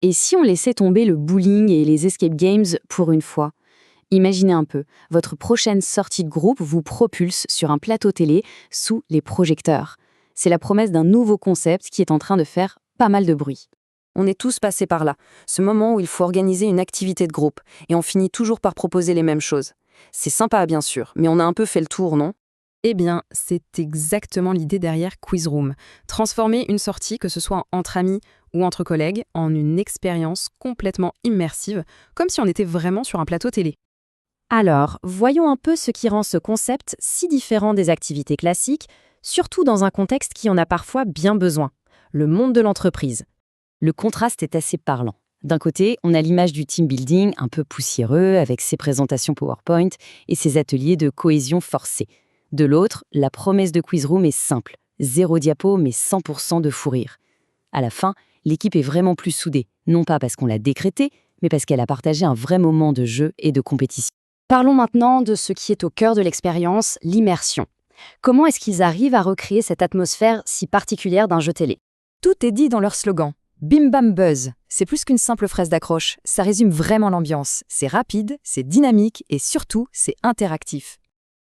Et si on laissait tomber le bowling et les escape games pour une fois? Imaginez un peu, votre prochaine sortie de groupe vous propulse sur un plateau télé sous les projecteurs. C'est la promesse d'un nouveau concept qui est en train de faire pas mal de bruit. On est tous passés par là, ce moment où il faut organiser une activité de groupe, et on finit toujours par proposer les mêmes choses. C'est sympa bien sûr, mais on a un peu fait le tour, non? Eh bien, c'est exactement l'idée derrière Quiz Room. Transformer une sortie, que ce soit entre amis ou entre collègues, en une expérience complètement immersive, comme si on était vraiment sur un plateau télé. Alors, voyons un peu ce qui rend ce concept si différent des activités classiques, surtout dans un contexte qui en a parfois bien besoin, le monde de l'entreprise. Le contraste est assez parlant. D'un côté, on a l'image du team building un peu poussiéreux avec ses présentations PowerPoint et ses ateliers de cohésion forcée. De l'autre, la promesse de Quiz Room est simple, 0 diapo mais 100% de fou rire. À la fin, l'équipe est vraiment plus soudée, non pas parce qu'on l'a décrété, mais parce qu'elle a partagé un vrai moment de jeu et de compétition. Parlons maintenant de ce qui est au cœur de l'expérience, l'immersion. Comment est-ce qu'ils arrivent à recréer cette atmosphère si particulière d'un jeu télé? Tout est dit dans leur slogan. Bim Bam Buzz, c'est plus qu'une simple phrase d'accroche, ça résume vraiment l'ambiance. C'est rapide, c'est dynamique et surtout, c'est interactif.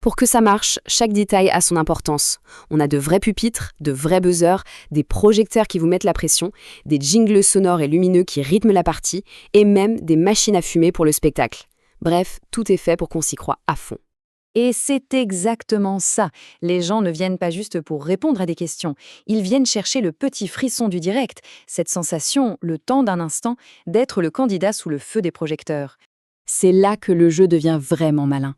Pour que ça marche, chaque détail a son importance. On a de vrais pupitres, de vrais buzzers, des projecteurs qui vous mettent la pression, des jingles sonores et lumineux qui rythment la partie, et même des machines à fumer pour le spectacle. Bref, tout est fait pour qu'on s'y croie à fond. Et c'est exactement ça. Les gens ne viennent pas juste pour répondre à des questions. Ils viennent chercher le petit frisson du direct, cette sensation, le temps d'un instant, d'être le candidat sous le feu des projecteurs. C'est là que le jeu devient vraiment malin.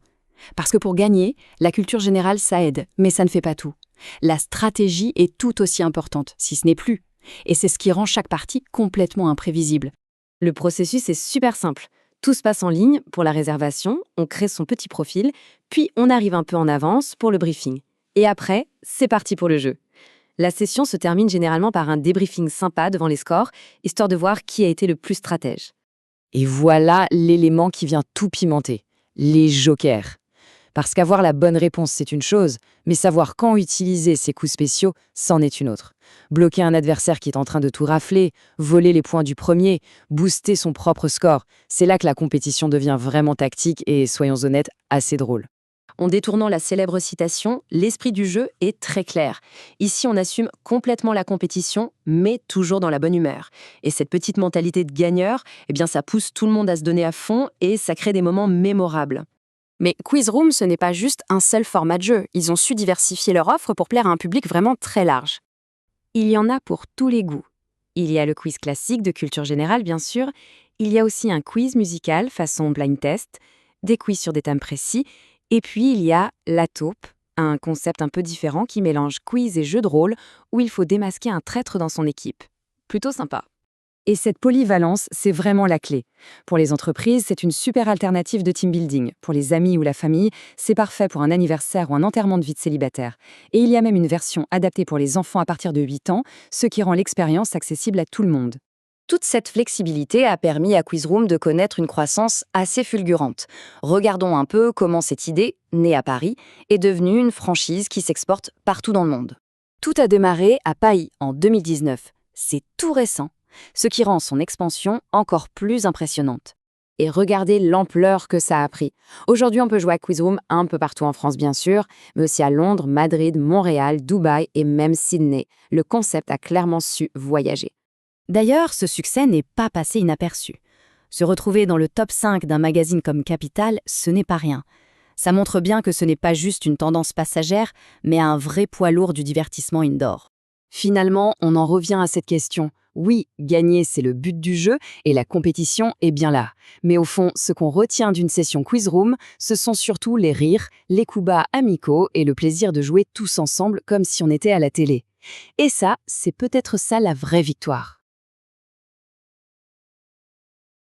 Parce que pour gagner, la culture générale, ça aide, mais ça ne fait pas tout. La stratégie est tout aussi importante, si ce n'est plus. Et c'est ce qui rend chaque partie complètement imprévisible. Le processus est super simple. Tout se passe en ligne pour la réservation, on crée son petit profil, puis on arrive un peu en avance pour le briefing. Et après, c'est parti pour le jeu. La session se termine généralement par un débriefing sympa devant les scores, histoire de voir qui a été le plus stratège. Et voilà l'élément qui vient tout pimenter, les jokers. Parce qu'avoir la bonne réponse, c'est une chose, mais savoir quand utiliser ces coups spéciaux, c'en est une autre. Bloquer un adversaire qui est en train de tout rafler, voler les points du premier, booster son propre score, c'est là que la compétition devient vraiment tactique et, soyons honnêtes, assez drôle. En détournant la célèbre citation, l'esprit du jeu est très clair. Ici, on assume complètement la compétition, mais toujours dans la bonne humeur. Et cette petite mentalité de gagneur, eh bien, ça pousse tout le monde à se donner à fond et ça crée des moments mémorables. Mais Quiz Room, ce n'est pas juste un seul format de jeu. Ils ont su diversifier leur offre pour plaire à un public vraiment très large. Il y en a pour tous les goûts. Il y a le quiz classique de culture générale, bien sûr. Il y a aussi un quiz musical façon blind test, des quiz sur des thèmes précis. Et puis, il y a la taupe, un concept un peu différent qui mélange quiz et jeu de rôle où il faut démasquer un traître dans son équipe. Plutôt sympa. Et cette polyvalence, c'est vraiment la clé. Pour les entreprises, c'est une super alternative de team building. Pour les amis ou la famille, c'est parfait pour un anniversaire ou un enterrement de vie de célibataire. Et il y a même une version adaptée pour les enfants à partir de 8 ans, ce qui rend l'expérience accessible à tout le monde. Toute cette flexibilité a permis à Quiz Room de connaître une croissance assez fulgurante. Regardons un peu comment cette idée, née à Paris, est devenue une franchise qui s'exporte partout dans le monde. Tout a démarré à Paris en 2019. C'est tout récent, ce qui rend son expansion encore plus impressionnante. Et regardez l'ampleur que ça a pris. Aujourd'hui, on peut jouer à Quiz Room un peu partout en France, bien sûr, mais aussi à Londres, Madrid, Montréal, Dubaï et même Sydney. Le concept a clairement su voyager. D'ailleurs, ce succès n'est pas passé inaperçu. Se retrouver dans le top 5 d'un magazine comme Capital, ce n'est pas rien. Ça montre bien que ce n'est pas juste une tendance passagère, mais un vrai poids lourd du divertissement indoor. Finalement, on en revient à cette question. Oui, gagner, c'est le but du jeu et la compétition est bien là. Mais au fond, ce qu'on retient d'une session Quiz Room, ce sont surtout les rires, les coups bas amicaux et le plaisir de jouer tous ensemble comme si on était à la télé. Et ça, c'est peut-être ça la vraie victoire.